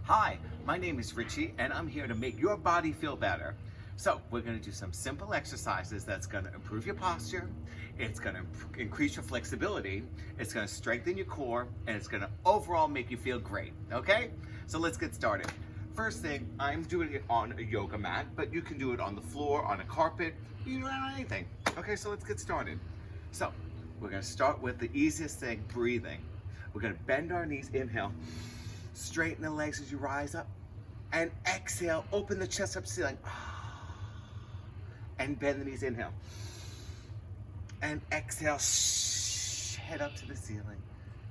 Hi, my name is Richie and I'm here to make your body feel better. So we're going to do some simple exercises that's going to improve your posture, it's going to increase your flexibility, it's going to strengthen your core, and it's going to overall make you feel great, okay? So let's get started. First thing, I'm doing it on a yoga mat, but you can do it on the floor, on a carpet, you can do it on anything. Okay, so let's get started. So we're going to start with the easiest thing, breathing. We're going to bend our knees, inhale. Straighten the legs as you rise up. And exhale, open the chest up to the ceiling. And bend the knees, inhale. And exhale, head up to the ceiling.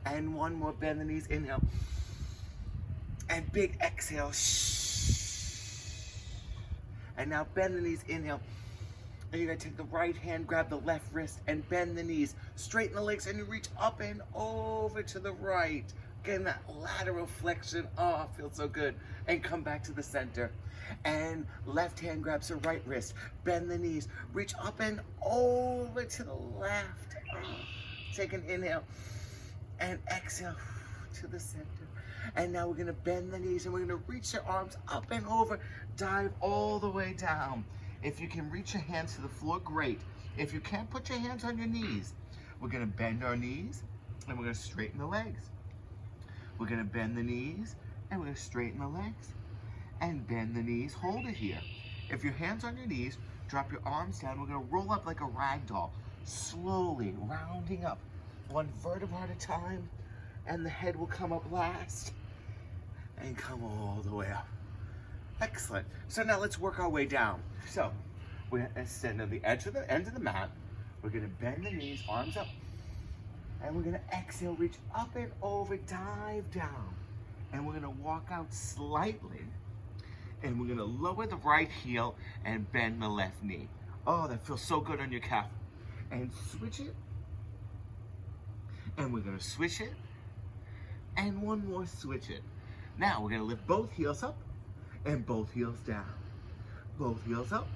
And one more, bend the knees, inhale. And big exhale. And now bend the knees, inhale. And you're gonna take the right hand, grab the left wrist, and bend the knees. Straighten the legs, and you reach up and over to the right. Getting that lateral flexion, oh, it feels so good. And come back to the center. And left hand grabs the right wrist. Bend the knees, reach up and over to the left. Take an inhale and exhale to the center. And now we're gonna bend the knees and we're gonna reach your arms up and over. Dive all the way down. If you can reach your hands to the floor, great. If you can't, put your hands on your knees. We're gonna bend our knees and we're gonna straighten the legs. We're gonna bend the knees and we're gonna straighten the legs. And bend the knees, hold it here. If your hands on your knees, drop your arms down. We're gonna roll up like a rag doll, slowly rounding up, one vertebra at a time, and the head will come up last and come all the way up. Excellent. So now let's work our way down. So we're gonna stand on the edge of the end of the mat. We're gonna bend the knees, arms up, and we're gonna exhale, reach up and over, dive down. And we're gonna walk out slightly, and we're gonna lower the right heel and bend the left knee. Oh, that feels so good on your calf. And switch it. And we're gonna switch it. And one more, switch it. Now we're gonna lift both heels up and both heels down. Both heels up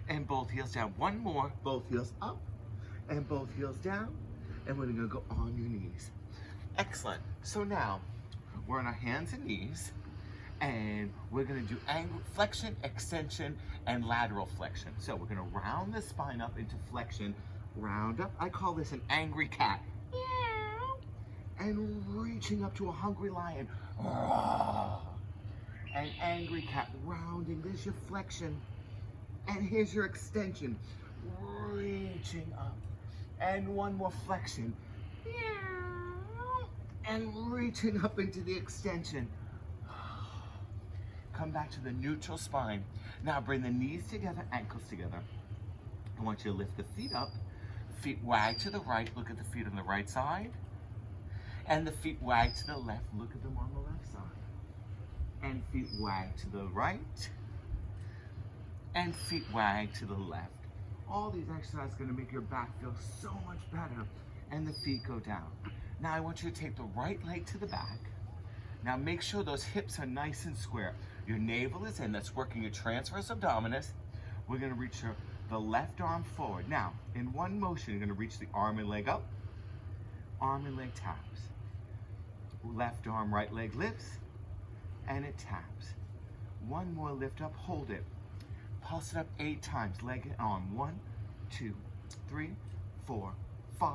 and both heels down. One more, both heels up and both heels down. And we're gonna go on your knees. Excellent. So now we're on our hands and knees, and we're gonna do flexion, extension, and lateral flexion. So we're gonna round the spine up into flexion, round up. I call this an angry cat. And reaching up to a hungry lion. An angry cat, rounding. There's your flexion. And here's your extension. Reaching up. And one more flexion. And reaching up into the extension. Come back to the neutral spine. Now bring the knees together, ankles together. I want you to lift the feet up. Feet wag to the right. Look at the feet on the right side. And the feet wag to the left. Look at them on the left side. And feet wag to the right. And feet wag to the left. All these exercises are going to make your back feel so much better. And the feet go down. Now I want you to take the right leg to the back. Now make sure those hips are nice and square. Your navel is in. That's working your transverse abdominis. We're going to reach the left arm forward. Now, in one motion, you're going to reach the arm and leg up. Arm and leg taps. Left arm, right leg lifts. And it taps. One more lift up. Hold it. Pulse it up 8 times. Leg and arm. 1, 2, 3, 4, 5,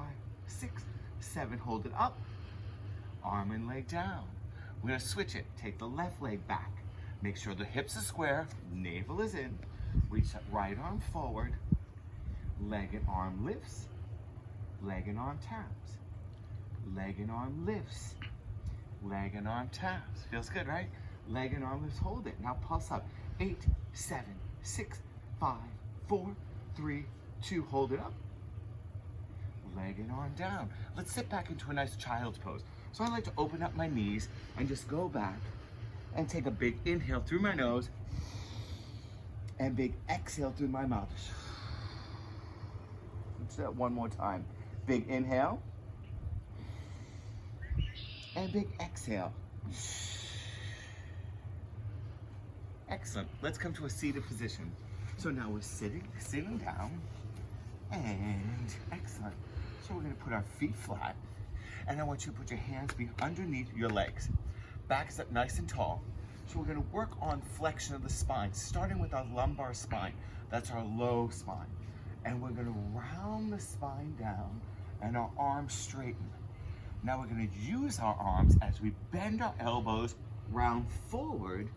6, 7. Hold it up. Arm and leg down. We're going to switch it. Take the left leg back. Make sure the hips are square. Navel is in. Reach that right arm forward. Leg and arm lifts. Leg and arm taps. Leg and arm lifts. Leg and arm taps. Feels good, right? Leg and arm lifts. Hold it. Now pulse up. 8, 7, 6, 5, 4, 3, 2. Hold it up. Leg and arm down. Let's sit back into a nice child's pose. So I like to open up my knees and just go back and take a big inhale through my nose and big exhale through my mouth. Let's do that one more time. Big inhale and big exhale. Excellent. Let's come to a seated position. So now we're sitting down, and excellent. So we're gonna put our feet flat, and I want you to put your hands underneath your legs. Back is up nice and tall. So we're gonna work on flexion of the spine, starting with our lumbar spine. That's our low spine. And we're gonna round the spine down and our arms straighten. Now we're gonna use our arms as we bend our elbows, round forward,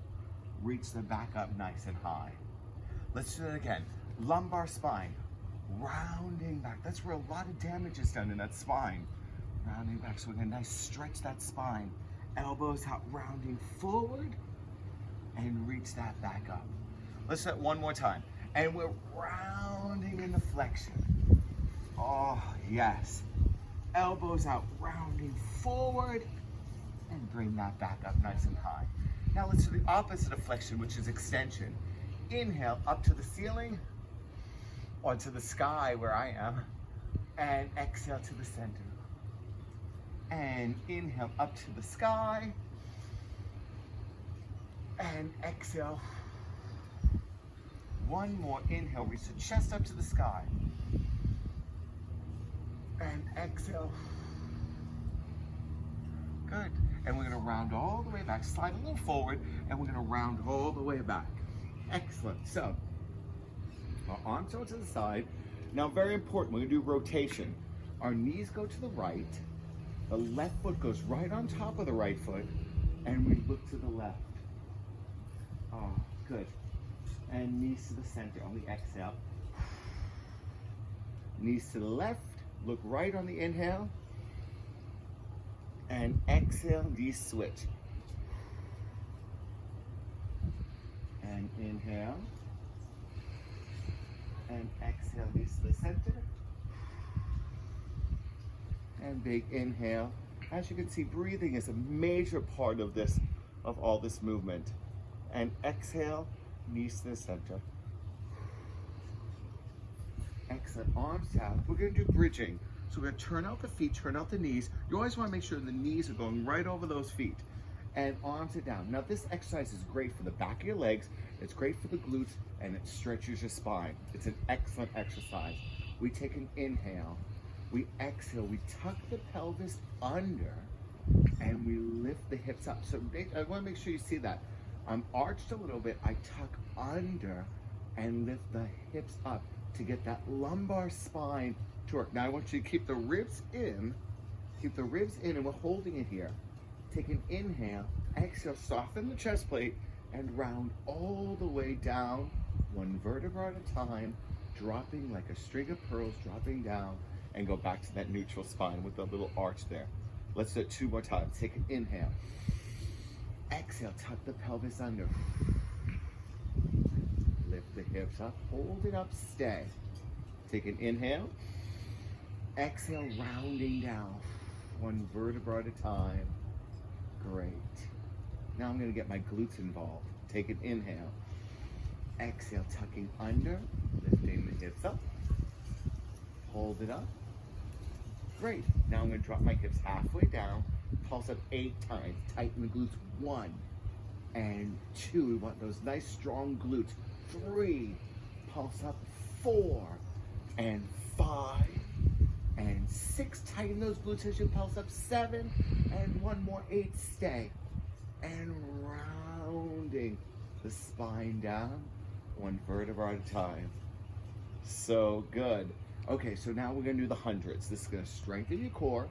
reach them back up nice and high. Let's do that again. Lumbar spine, rounding back. That's where a lot of damage is done in that spine. Rounding back, so we're gonna nice stretch that spine. Elbows out, rounding forward, and reach that back up. Let's do that one more time. And we're rounding in the flexion. Oh, yes. Elbows out, rounding forward, and bring that back up nice and high. Now let's do the opposite of flexion, which is extension. Inhale up to the ceiling, or to the sky where I am, and exhale to the center. And inhale up to the sky, and exhale. One more inhale, reach the chest up to the sky. And exhale. Good. And we're gonna round all the way back, slide a little forward, and we're gonna round all the way back. Excellent. So, our arms go to the side. Now, very important, we're gonna do rotation. Our knees go to the right, the left foot goes right on top of the right foot, and we look to the left. Oh, good. And knees to the center on the exhale. Knees to the left, look right on the inhale, and exhale, knees switch. And inhale, and exhale, knees to the center, and big inhale. As you can see, breathing is a major part of this, of all this movement. And exhale, knees to the center. Excellent, arms down. We're gonna do bridging. So we're gonna turn out the feet, turn out the knees. You always wanna make sure the knees are going right over those feet. And arms are down. Now this exercise is great for the back of your legs, it's great for the glutes, and it stretches your spine. It's an excellent exercise. We take an inhale, we exhale, we tuck the pelvis under, and we lift the hips up. So I wanna make sure you see that. I'm arched a little bit, I tuck under and lift the hips up to get that lumbar spine to work. Now I want you to keep the ribs in, and we're holding it here. Take an inhale, exhale, soften the chest plate, and round all the way down, one vertebra at a time, dropping like a string of pearls, dropping down, and go back to that neutral spine with the little arch there. Let's do it 2 more times. Take an inhale. Exhale, tuck the pelvis under. Lift the hips up, hold it up, stay. Take an inhale. Exhale, rounding down, one vertebra at a time. Great. Now I'm gonna get my glutes involved. Take an inhale. Exhale, tucking under, lifting the hips up. Hold it up. Great. Now I'm gonna drop my hips halfway down, pulse up 8 times. Tighten the glutes. 1 and 2. We want those nice strong glutes. 3. Pulse up. 4 and 5 and 6. Tighten those glutes as you pulse up. 7 and 1 more. 8. Stay. And rounding the spine down, one vertebra at a time. So good. Okay, so now we're gonna do the hundreds. This is gonna strengthen your core.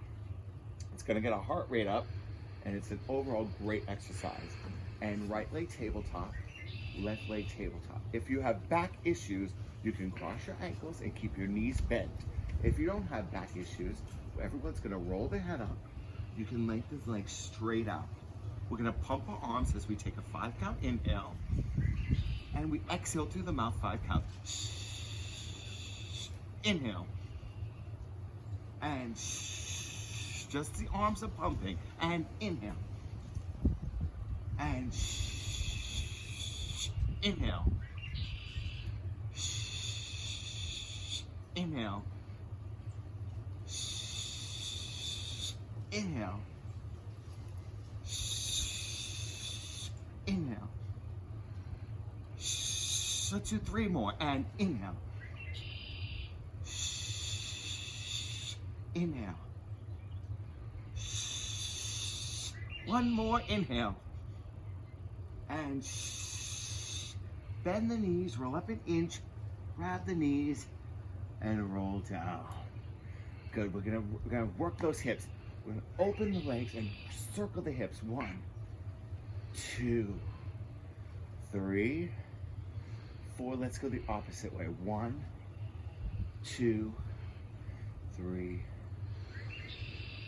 It's gonna get our heart rate up, and it's an overall great exercise. And right leg tabletop, left leg tabletop. If you have back issues, you can cross your ankles and keep your knees bent. If you don't have back issues, everyone's gonna roll their head up. You can lengthen the legs straight out. We're gonna pump our arms as we take a 5 count inhale, and we exhale through the mouth, 5 count. Inhale, and just the arms are pumping, and inhale, and inhale, inhale, inhale, inhale. Let's do 3 more, and inhale, inhale. 1 more, inhale. and bend the knees, roll up an inch, grab the knees, and roll down. Good, we're gonna work those hips. We're gonna open the legs and circle the hips. 1, 2, 3, 4. Let's go the opposite way. 1, 2, 3,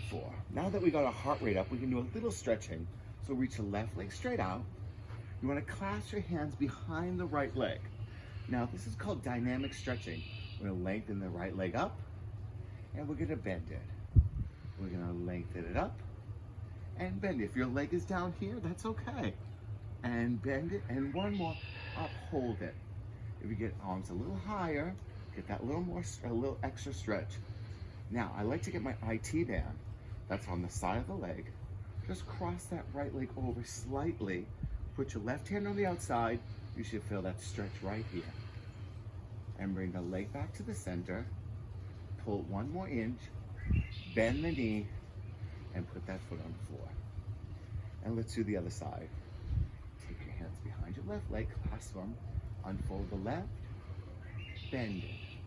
4. Now that we got our heart rate up, we can do a little stretching. So reach the left leg straight out. You want to clasp your hands behind the right leg. Now this is called dynamic stretching. We're going to lengthen the right leg up, and we're going to bend it. We're going to lengthen it up and bend it. If your leg is down here, that's okay. And bend it, and one more, up, hold it. If you get arms a little higher, get that a little extra stretch. Now, I like to get my IT band that's on the side of the leg. Just cross that right leg over slightly. Put your left hand on the outside. You should feel that stretch right here. And bring the leg back to the center. Pull 1 more inch. Bend the knee and put that foot on the floor. And let's do the other side. Take your hands behind your left leg, clasp them. Unfold the left, bend it.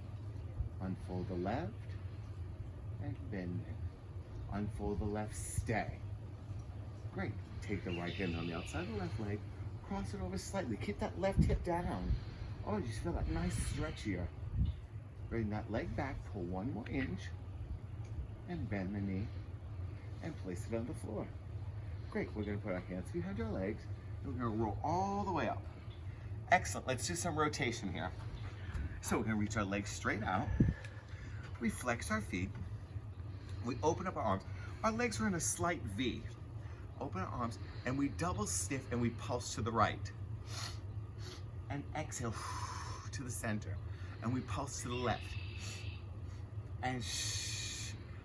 Unfold the left and bend it. Unfold the left, stay. Great. Take the right hand on the outside of the left leg, cross it over slightly. Keep that left hip down. Oh, you just feel that nice stretch here. Bring that leg back, pull 1 more inch, and bend the knee, and place it on the floor. Great. We're going to put our hands behind our legs, and we're going to roll all the way up. Excellent. Let's do some rotation here. So we're going to reach our legs straight out. We flex our feet. We open up our arms. Our legs are in a slight V. Open our arms, and we double sniff, and we pulse to the right. And exhale to the center. And we pulse to the left. And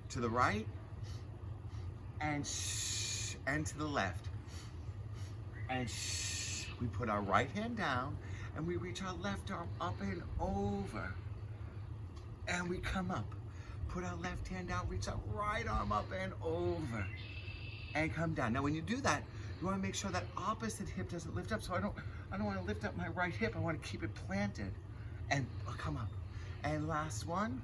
to the right. And to the left. And we put our right hand down, and we reach our left arm up and over. And we come up. Put our left hand down, reach our right arm up and over. And come down. Now when you do that, you want to make sure that opposite hip doesn't lift up. So I don't want to lift up my right hip. I want to keep it planted. And come up. And last one.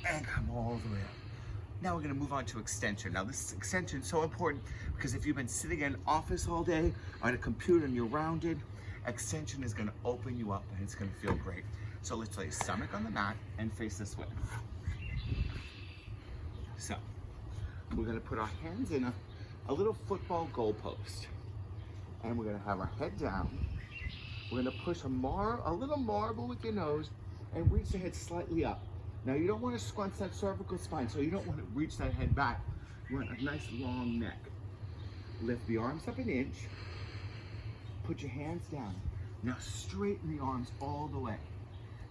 And come all the way up. Now we're going to move on to extension. Now this extension is so important because if you've been sitting in an office all day on a computer and you're rounded, extension is going to open you up and it's going to feel great. So let's lay stomach on the mat and face this way. So we're going to put our hands in a little football goalpost. And we're going to have our head down. We're going to push a little marble with your nose and reach the head slightly up. Now you don't want to scrunch that cervical spine, so you don't want to reach that head back. You want a nice long neck. Lift the arms up an inch. Put your hands down. Now straighten the arms all the way.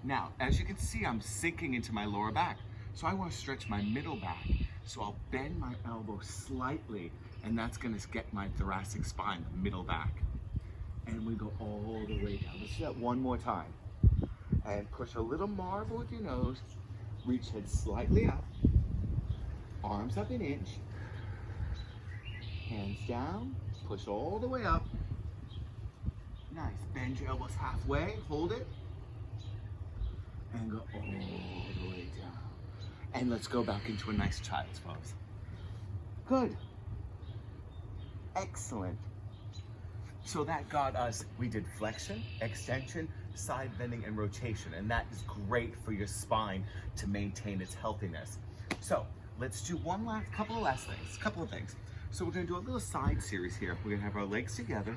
Now, as you can see, I'm sinking into my lower back. So I want to stretch my middle back. So I'll bend my elbow slightly, and that's going to get my thoracic spine, the middle back. And we go all the way down. Let's do that one more time. And push a little marble with your nose. Reach head slightly up. Arms up an inch. Hands down. Push all the way up. Nice. Bend your elbows halfway. Hold it. And go all the way down. And let's go back into a nice child's pose. Good. Excellent. So that got us, we did flexion, extension, side bending, and rotation. And that is great for your spine to maintain its healthiness. So let's do couple of things. So we're gonna do a little side series here. We're gonna have our legs together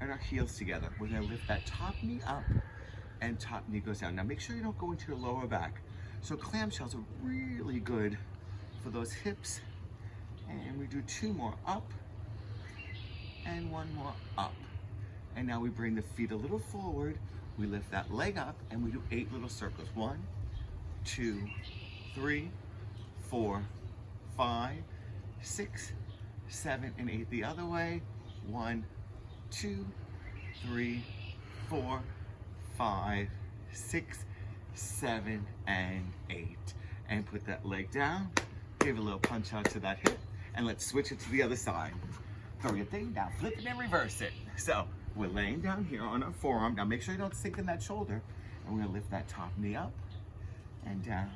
and our heels together. We're gonna lift that top knee up and top knee goes down. Now make sure you don't go into your lower back. So clamshells are really good for those hips. And we do 2 more up and 1 more up. And now we bring the feet a little forward. We lift that leg up and we do 8 little circles. 1, 2, 3, 4, 5, 6, 7, and 8. The other way. 1, 2, 3, 4, 5, 6, 7, and 8. And put that leg down. Give a little punch out to that hip. And let's switch it to the other side. throw your thing down, flip it and reverse it. So we're laying down here on our forearm. Now make sure you don't sink in that shoulder. And we're gonna lift that top knee up and down,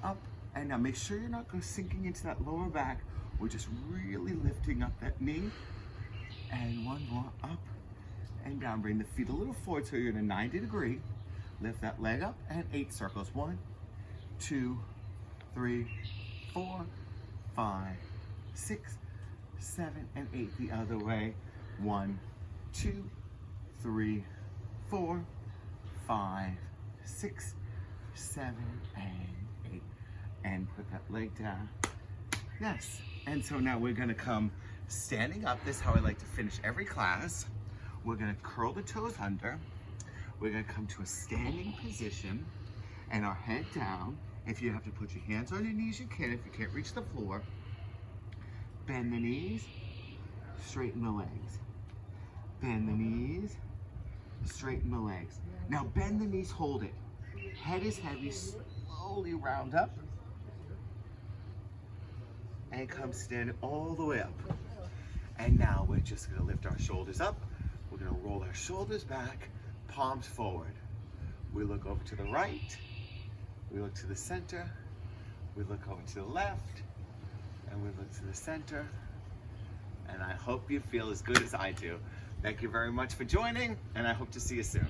up. And now make sure you're not sinking into that lower back. We're just really lifting up that knee. And one more, up and down. Bring the feet a little forward so you're in a 90 degree. Lift that leg up and 8 circles. 1, 2, 3, 4, 5, 6, 7, and 8. The other way. 1, 2, 3, 4, 5, 6, 7, and 8. And put that leg down. Yes. And so now we're gonna come standing up. This is how I like to finish every class. We're gonna curl the toes under. We're gonna come to a standing position and our head down. If you have to put your hands on your knees, you can. If you can't reach the floor, bend the knees, straighten the legs. Bend the knees, straighten the legs. Now bend the knees, hold it. Head is heavy, slowly round up. And come stand all the way up. And now we're just gonna lift our shoulders up. We're gonna roll our shoulders back, palms forward. We look over to the right, we look to the center, we look over to the left, and we look to the center. And I hope you feel as good as I do. Thank you very much for joining, and I hope to see you soon.